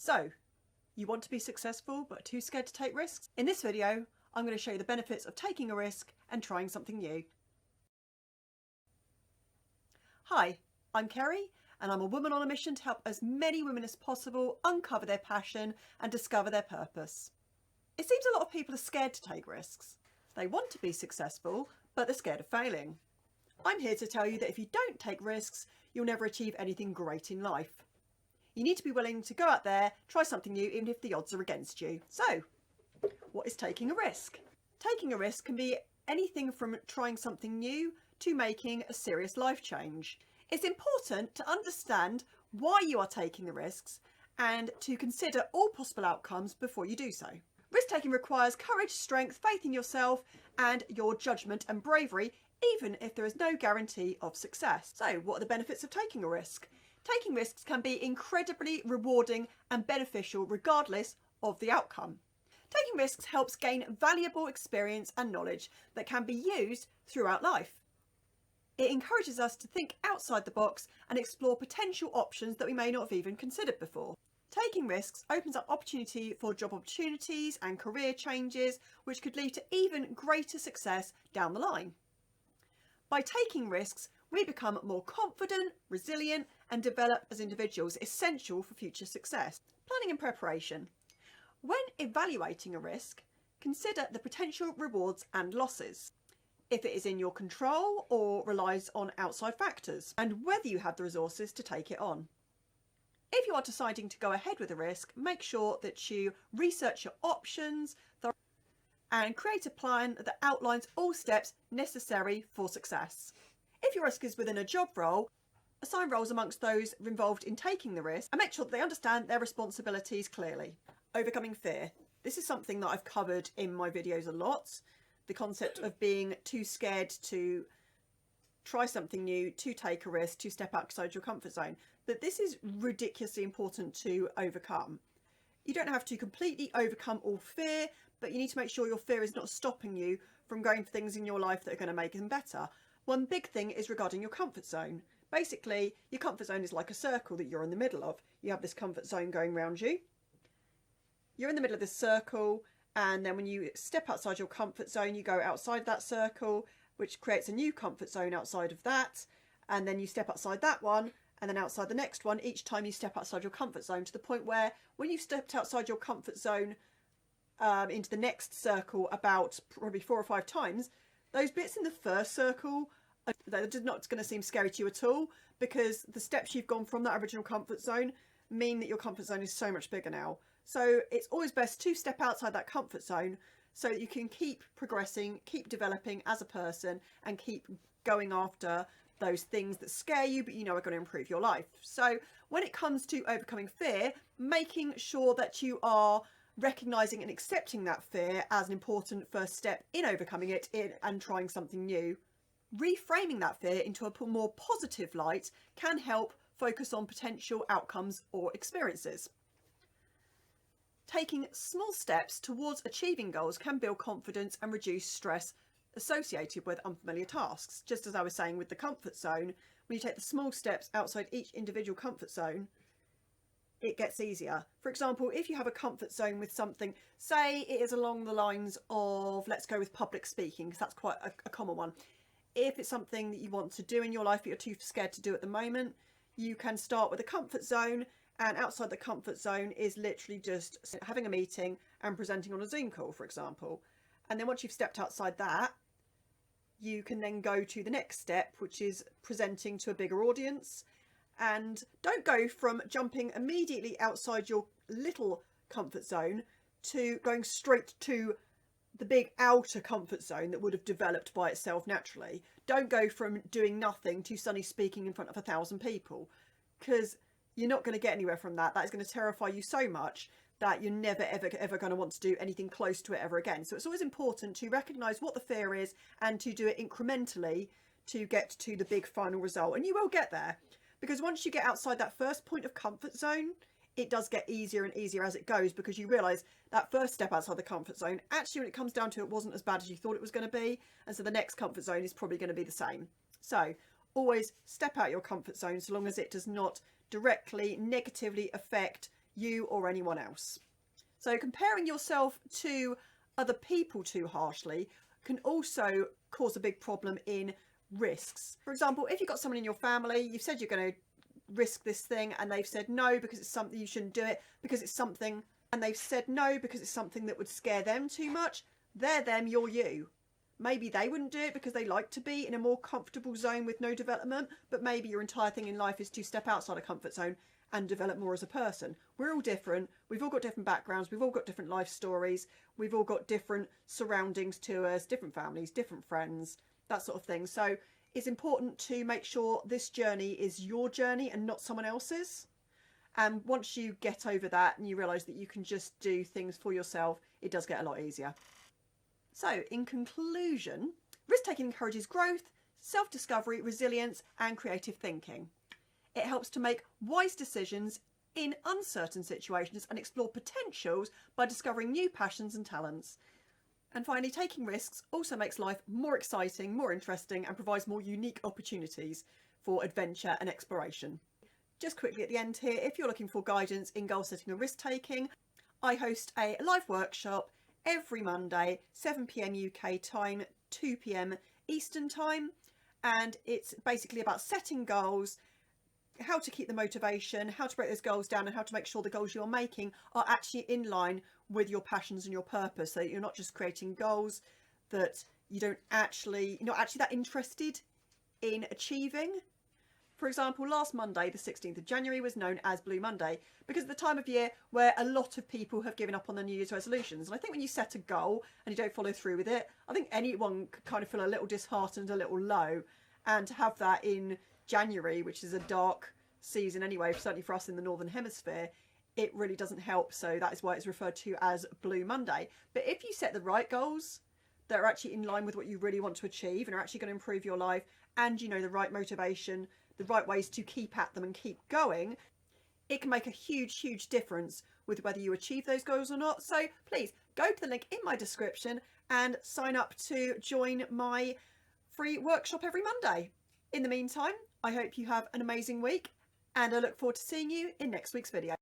So, you want to be successful but too scared to take risks? In this video, I'm going to show you the benefits of taking a risk and trying something new. Hi, I'm Kerry and I'm a woman on a mission to help as many women as possible uncover their passion and discover their purpose. It seems a lot of people are scared to take risks. They want to be successful, but they're scared of failing. I'm here to tell you that if you don't take risks, you'll never achieve anything great in life. You need to be willing to go out there, try something new, even if the odds are against you. So, what is taking a risk? Taking a risk can be anything from trying something new to making a serious life change. It's important to understand why you are taking the risks and to consider all possible outcomes before you do so. Risk taking requires courage, strength, faith in yourself and your judgment and bravery, even if there is no guarantee of success. So, what are the benefits of taking a risk? Taking risks can be incredibly rewarding and beneficial regardless of the outcome. Taking risks helps gain valuable experience and knowledge that can be used throughout life. It encourages us to think outside the box and explore potential options that we may not have even considered before. Taking risks opens up opportunity for job opportunities and career changes, which could lead to even greater success down the line. By taking risks, we become more confident, resilient, and develop as individuals, essential for future success. Planning and preparation. When evaluating a risk, consider the potential rewards and losses, if it is in your control or relies on outside factors, and whether you have the resources to take it on. If you are deciding to go ahead with a risk, make sure that you research your options and create a plan that outlines all steps necessary for success. If your risk is within a job role, assign roles amongst those involved in taking the risk and make sure that they understand their responsibilities clearly. Overcoming fear. This is something that I've covered in my videos a lot. The concept of being too scared to try something new, to take a risk, to step outside your comfort zone. But this is ridiculously important to overcome. You don't have to completely overcome all fear, but you need to make sure your fear is not stopping you from going for things in your life that are going to make them better. One big thing is regarding your comfort zone. Basically, your comfort zone is like a circle that you're in the middle of. You have this comfort zone going around you. You're in the middle of this circle, and then when you step outside your comfort zone, you go outside that circle, which creates a new comfort zone outside of that, and then you step outside that one, and then outside the next one, each time you step outside your comfort zone, to the point where when you've stepped outside your comfort zone into the next circle about probably 4 or 5 times, those bits in the first circle, they're not going to seem scary to you at all, because the steps you've gone from that original comfort zone mean that your comfort zone is so much bigger now. So it's always best to step outside that comfort zone so that you can keep progressing, keep developing as a person, and keep going after those things that scare you but you know are going to improve your life. So when it comes to overcoming fear, making sure that you are recognizing and accepting that fear as an important first step in overcoming it and trying something new. Reframing that fear into a more positive light can help focus on potential outcomes or experiences. Taking small steps towards achieving goals can build confidence and reduce stress associated with unfamiliar tasks. Just as I was saying with the comfort zone, when you take the small steps outside each individual comfort zone, it gets easier. For example, if you have a comfort zone with something, say it is along the lines of, let's go with public speaking, because that's quite a common one. If it's something that you want to do in your life but you're too scared to do at the moment, you can start with a comfort zone, and outside the comfort zone is literally just having a meeting and presenting on a Zoom call, for example. And then once you've stepped outside that, you can then go to the next step, which is presenting to a bigger audience. And don't go from jumping immediately outside your little comfort zone to going straight to the big outer comfort zone that would have developed by itself naturally. Don't go from doing nothing to suddenly speaking in front of 1,000 people, because you're not going to get anywhere from that. That is going to terrify you so much that you're never ever going to want to do anything close to it ever again. So it's always important to recognise what the fear is and to do it incrementally to get to the big final result. And you will get there, because once you get outside that first point of comfort zone, it does get easier and easier as it goes, because you realise that first step outside the comfort zone, actually when it comes down to it, wasn't as bad as you thought it was going to be. And so the next comfort zone is probably going to be the same. So always step out your comfort zone, so long as it does not directly negatively affect you or anyone else. So comparing yourself to other people too harshly can also cause a big problem in risks. For example, if you've got someone in your family, you've said you're going to risk this thing and they've said no because it's something you shouldn't do it, because it's something, and they've said no because it's something that would scare them too much. They're them, you're you. Maybe they wouldn't do it because they like to be in a more comfortable zone with no development, but maybe your entire thing in life is to step outside a comfort zone and develop more as a person. We're all different. We've all got different backgrounds. We've all got different life stories. We've all got different surroundings to us, different families, different friends, that sort of thing. So it's important to make sure this journey is your journey and not someone else's. And once you get over that and you realise that you can just do things for yourself, it does get a lot easier. So in conclusion, risk-taking encourages growth, self-discovery, resilience and creative thinking. It helps to make wise decisions in uncertain situations and explore potentials by discovering new passions and talents. And finally, taking risks also makes life more exciting, more interesting and provides more unique opportunities for adventure and exploration. Just quickly at the end here, if you're looking for guidance in goal setting and risk taking, I host a live workshop every Monday, 7 PM UK time, 2 PM Eastern time. And it's basically about setting goals, how to keep the motivation, how to break those goals down and how to make sure the goals you're making are actually in line with your passions and your purpose, so that you're not just creating goals that you're not actually that interested in achieving. For example, last Monday, the 16th of January, was known as Blue Monday because of the time of year where a lot of people have given up on their New Year's resolutions. And I think when you set a goal and you don't follow through with it, I think anyone could kind of feel a little disheartened, a little low. And to have that in January, which is a dark season anyway, certainly for us in the Northern Hemisphere, it really doesn't help. So that is why it's referred to as Blue Monday. But if you set the right goals that are actually in line with what you really want to achieve and are actually going to improve your life, and you know the right motivation, the right ways to keep at them and keep going, it can make a huge difference with whether you achieve those goals or not. So please go to the link in my description and sign up to join my free workshop every Monday. In the meantime, I hope you have an amazing week and I look forward to seeing you in next week's video.